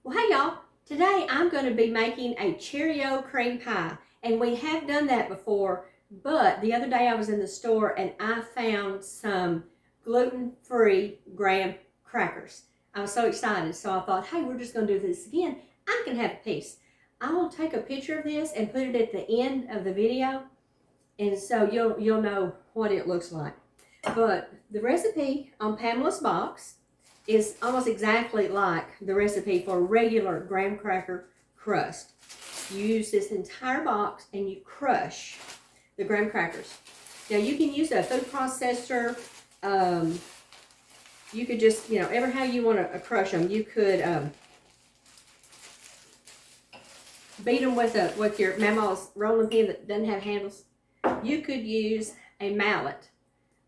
Well, hey y'all, today I'm going to be making a Cheerio cream pie, and we have done that before, but the other day I was in the store and I found some gluten-free graham crackers. I was so excited, so I thought, hey, we're just going to do this again. I can have a piece. I will take a picture of this and put it at the end of the video, and so you'll know what it looks like. But the recipe on Pamela's box is almost exactly like the recipe for regular graham cracker crust. You use this entire box and you crush the graham crackers. Now you can use a food processor. You could just, ever how you want to crush them. You could beat them with your mama's rolling pin that doesn't have handles. You could use a mallet.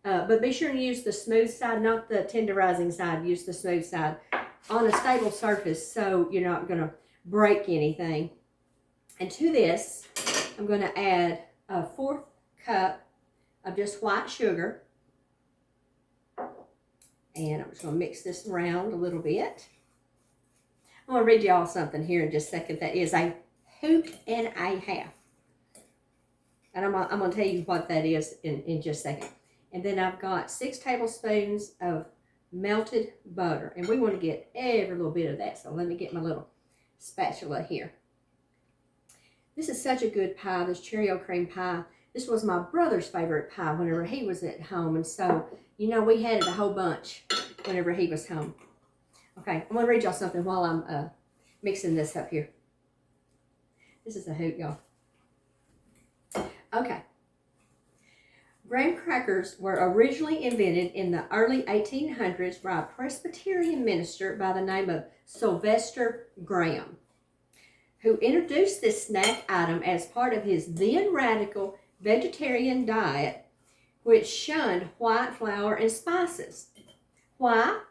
But be sure to use the smooth side, not the tenderizing side. Use the smooth side on a stable surface so you're not going to break anything. And to this, I'm going to add a 1/4 cup of just white sugar. And I'm just going to mix this around a little bit. I'm going to read y'all something here in just a second. That is a hoop and a half. And I'm going to tell you what that is in just a second. And then I've got 6 tablespoons of melted butter. And we want to get every little bit of that. So let me get my little spatula here. This is such a good pie, this Cheerio cream pie. This was my brother's favorite pie whenever he was at home. And so, we had it a whole bunch whenever he was home. Okay, I'm going to read y'all something while I'm mixing this up here. This is a hoot, y'all. Okay. Graham crackers were originally invented in the early 1800s by a Presbyterian minister by the name of Sylvester Graham, who introduced this snack item as part of his then radical vegetarian diet, which shunned white flour and spices. Why?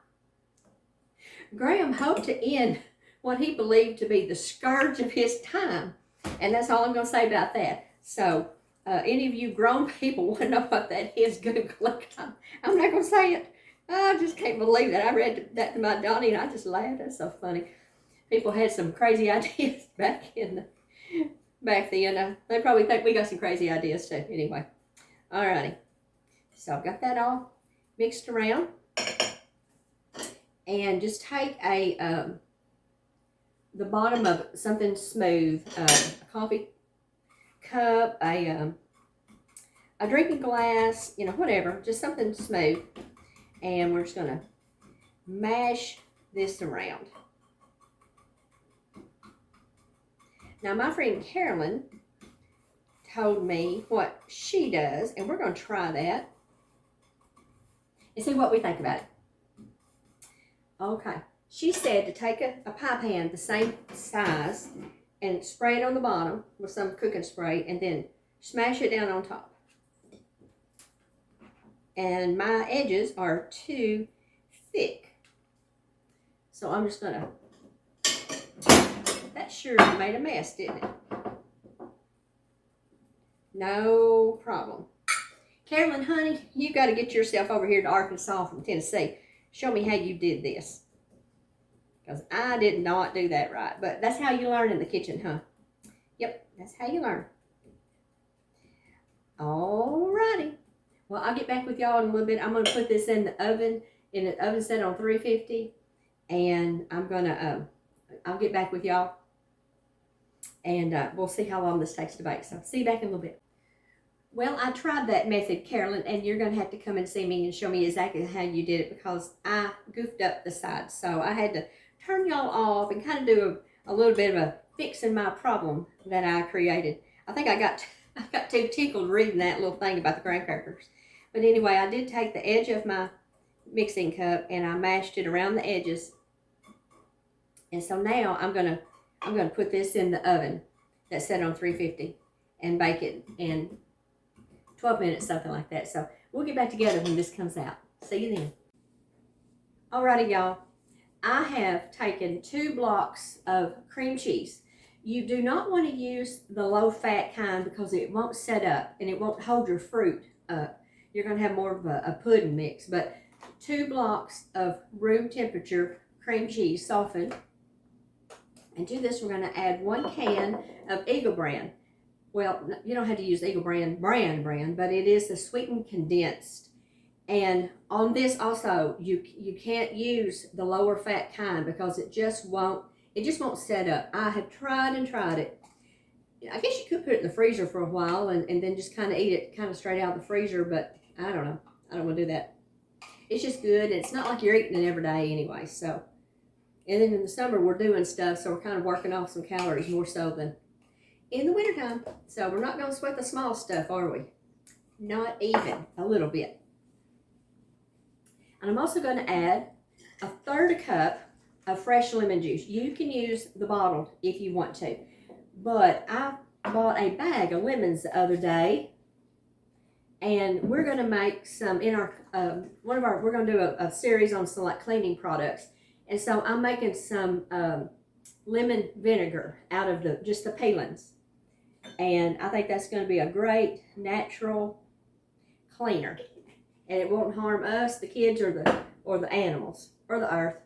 Graham hoped to end what he believed to be the scourge of his time, and that's all I'm going to say about that. So, any of you grown people want to know what that is, Google it. I'm not going to say it. I just can't believe that. I read that to my Donnie and I just laughed. That's so funny. People had some crazy ideas back then. They probably think we got some crazy ideas too. Anyway, alrighty. So I've got that all mixed around. And just take the bottom of something smooth, a coffee cup, a drinking glass, whatever, just something smooth. And we're just going to mash this around. Now, my friend Carolyn told me what she does, and we're going to try that and see what we think about it. Okay. She said to take a pie pan the same size and spray it on the bottom with some cooking spray and then smash it down on top. And my edges are too thick. So I'm just going to... That sure made a mess, didn't it? No problem. Carolyn, honey, you got to get yourself over here to Arkansas from Tennessee. Show me how you did this. Because I did not do that right. But that's how you learn in the kitchen, huh? Yep, that's how you learn. Alrighty. Well, I'll get back with y'all in a little bit. I'm going to put this in the oven set on 350. And I'm going to, I'll get back with y'all. And we'll see how long this takes to bake. So, see you back in a little bit. Well, I tried that method, Carolyn, and you're going to have to come and see me and show me exactly how you did it because I goofed up the sides. So, I had to turn y'all off and kind of do a little bit of a fixing my problem that I created. I think I got too tickled reading that little thing about the graham crackers. But anyway, I did take the edge of my mixing cup and I mashed it around the edges. And so now I'm gonna put this in the oven that's set on 350 and bake it in 12 minutes, something like that. So we'll get back together when this comes out. See you then. Alrighty, y'all. I have taken 2 blocks of cream cheese. You do not want to use the low-fat kind because it won't set up and it won't hold your fruit up. You're going to have more of a pudding mix. But 2 blocks of room temperature cream cheese softened. And to this, we're going to add 1 can of Eagle brand. Well, you don't have to use Eagle brand, but it is the sweetened condensed. And on this also, you can't use the lower fat kind because it just won't set up. I have tried and tried it. I guess you could put it in the freezer for a while and then just kind of eat it kind of straight out of the freezer, but I don't know. I don't want to do that. It's just good. It's not like you're eating it every day anyway. So, and then in the summer we're doing stuff, so we're kind of working off some calories more so than in the wintertime. So we're not going to sweat the small stuff, are we? Not even a little bit. And I'm also going to add a 1/3 cup of fresh lemon juice. You can use the bottled if you want to, but I bought a bag of lemons the other day, and we're going to make some in our we're going to do a series on some like cleaning products, and so I'm making some lemon vinegar out of just the peelings, and I think that's going to be a great natural cleaner, and it won't harm us, the kids, or the animals, or the earth.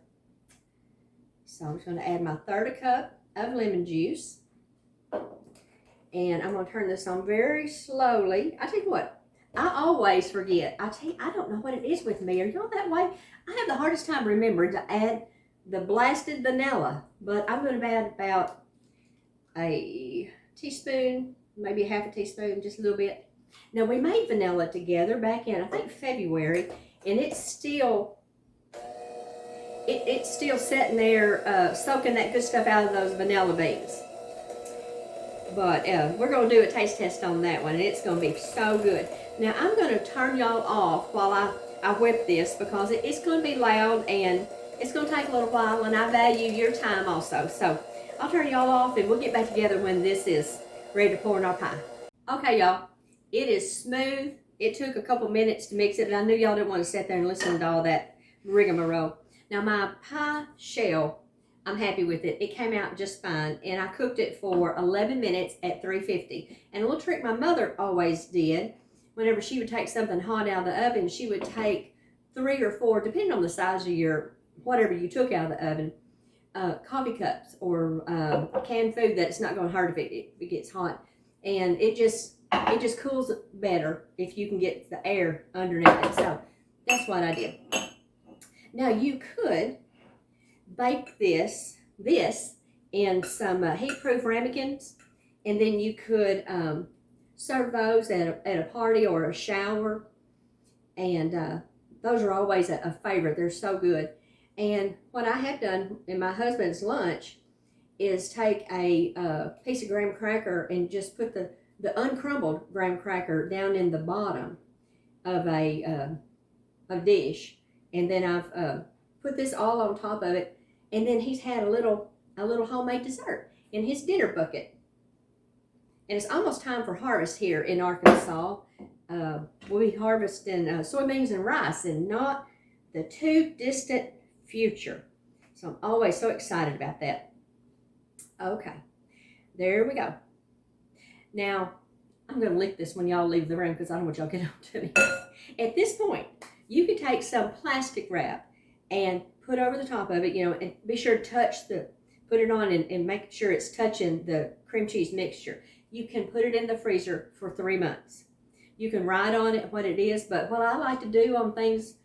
So I'm just going to add my 1/3 cup of lemon juice, and I'm going to turn this on very slowly. I tell you what, I always forget. I don't know what it is with me. Are y'all that way? I have the hardest time remembering to add the blasted vanilla, but I'm going to add about a teaspoon, maybe 1/2 teaspoon, just a little bit. Now, we made vanilla together back in, I think, February, and it's still sitting there soaking that good stuff out of those vanilla beans. But we're going to do a taste test on that one, and it's going to be so good. Now, I'm going to turn y'all off while I whip this because it's going to be loud, and it's going to take a little while, and I value your time also. So I'll turn y'all off, and we'll get back together when this is ready to pour in our pie. Okay, y'all. It is smooth. It took a couple minutes to mix it, but I knew y'all didn't want to sit there and listen to all that rigmarole. Now, my pie shell, I'm happy with it. It came out just fine, and I cooked it for 11 minutes at 350. And a little trick my mother always did, whenever she would take something hot out of the oven, she would take 3 or 4, depending on the size of your, whatever you took out of the oven, coffee cups or canned food that's not going to hurt if it gets hot. And it just cools better if you can get the air underneath it. So that's what I did. Now you could bake this in some heat-proof ramekins, and then you could serve those at a party or a shower, and those are always a favorite. They're so good. And what I have done in my husband's lunch is take a piece of graham cracker and just put the uncrumbled graham cracker down in the bottom of a dish, and then I've put this all on top of it. And then he's had a little homemade dessert in his dinner bucket. And it's almost time for harvest here in Arkansas. We'll be harvesting soybeans and rice in not the too distant future. So I'm always so excited about that. Okay, there we go. Now, I'm going to lick this when y'all leave the room because I don't want y'all to get on to me. At this point, you can take some plastic wrap and put over the top of it, and be sure to put it on and make sure it's touching the cream cheese mixture. You can put it in the freezer for 3 months. You can write on it what it is, but what I like to do on things,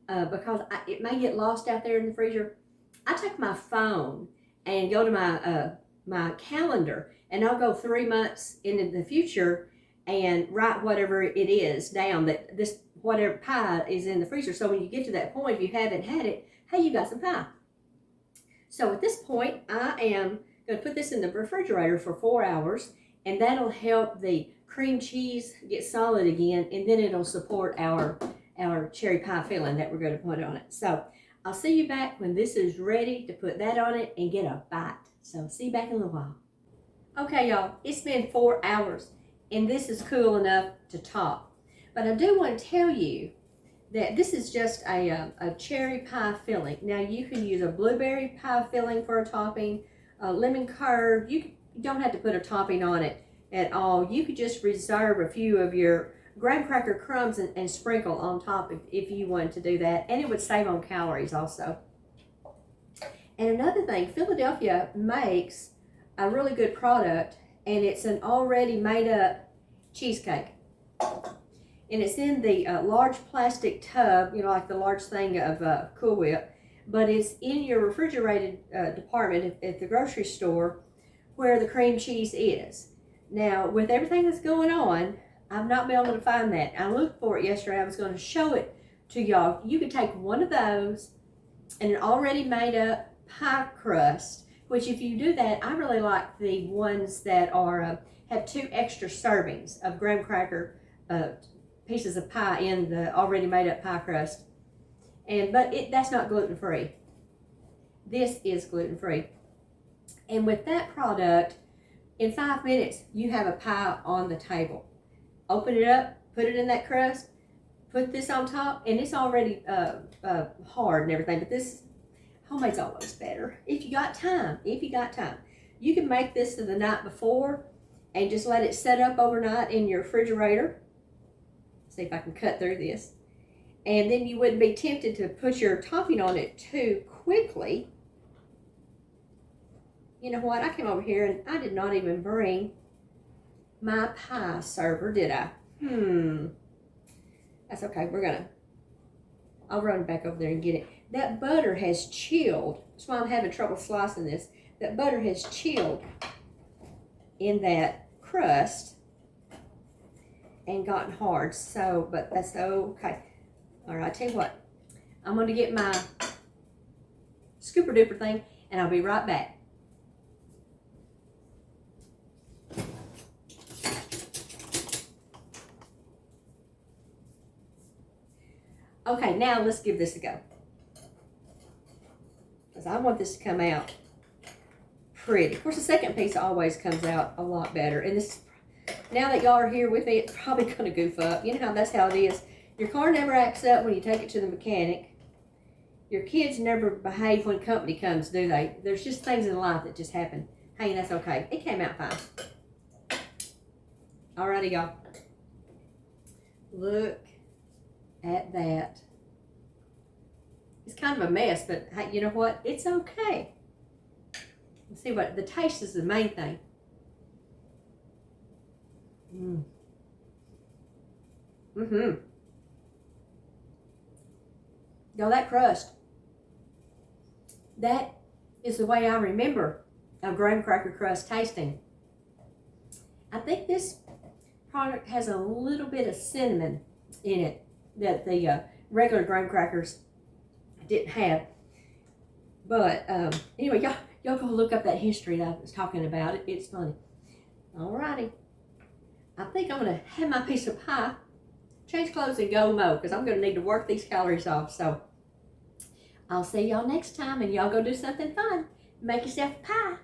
because it may get lost out there in the freezer, I take my phone and go to my calendar, and I'll go 3 months into the future and write whatever it is down, that this whatever pie is in the freezer. So when you get to that point, if you haven't had it, hey, you got some pie. So at this point, I am going to put this in the refrigerator for 4 hours, and that'll help the cream cheese get solid again, and then it'll support our cherry pie filling that we're going to put on it. So I'll see you back when this is ready to put that on it and get a bite. So see you back in a little while. Okay, y'all, it's been 4 hours, and this is cool enough to top. But I do want to tell you that this is just a cherry pie filling. Now, you can use a blueberry pie filling for a topping, a lemon curd. You don't have to put a topping on it at all. You could just reserve a few of your graham cracker crumbs and sprinkle on top if you wanted to do that. And it would save on calories also. And another thing, Philadelphia makes a really good product, and it's an already made up cheesecake. And it's in the large plastic tub, you know, like the large thing of Cool Whip, but it's in your refrigerated department at the grocery store where the cream cheese is. Now, with everything that's going on, I've not been able to find that. I looked for it yesterday. I was going to show it to y'all. You could take one of those and an already made up pie crust, which if you do that, I really like the ones that are have 2 extra servings of graham cracker pieces of pie in the already made up pie crust. But that's not gluten free. This is gluten free. And with that product, in 5 minutes, you have a pie on the table. Open it up, put it in that crust, put this on top, and it's already hard and everything, but this homemade's always better. If you got time, you can make this the night before and just let it set up overnight in your refrigerator. See if I can cut through this. And then you wouldn't be tempted to put your topping on it too quickly. You know what? I came over here and I did not even bring my pie server, did I? That's okay. I'll run back over there and get it. That butter has chilled. That's why I'm having trouble slicing this. That butter has chilled in that crust and gotten hard. So, but that's okay. All right, I tell you what. I'm going to get my scooper duper thing and I'll be right back. Okay, now let's give this a go. Because I want this to come out pretty. Of course, the second piece always comes out a lot better. And this, now that y'all are here with me, it's probably going to goof up. You know how that's how it is. Your car never acts up when you take it to the mechanic. Your kids never behave when company comes, do they? There's just things in life that just happen. Hey, that's okay. It came out fine. Alrighty, y'all. Look at that. It's kind of a mess, but hey, you know what? It's okay. Let's see what the taste is the main thing. Y'all, that crust, that is the way I remember a graham cracker crust tasting. I think this product has a little bit of cinnamon in it that the regular graham crackers didn't have. But anyway, y'all go look up that history that I was talking about. It's funny. Alrighty. I think I'm going to have my piece of pie, change clothes, and go mow because I'm going to need to work these calories off. So I'll see y'all next time, and y'all go do something fun. Make yourself a pie.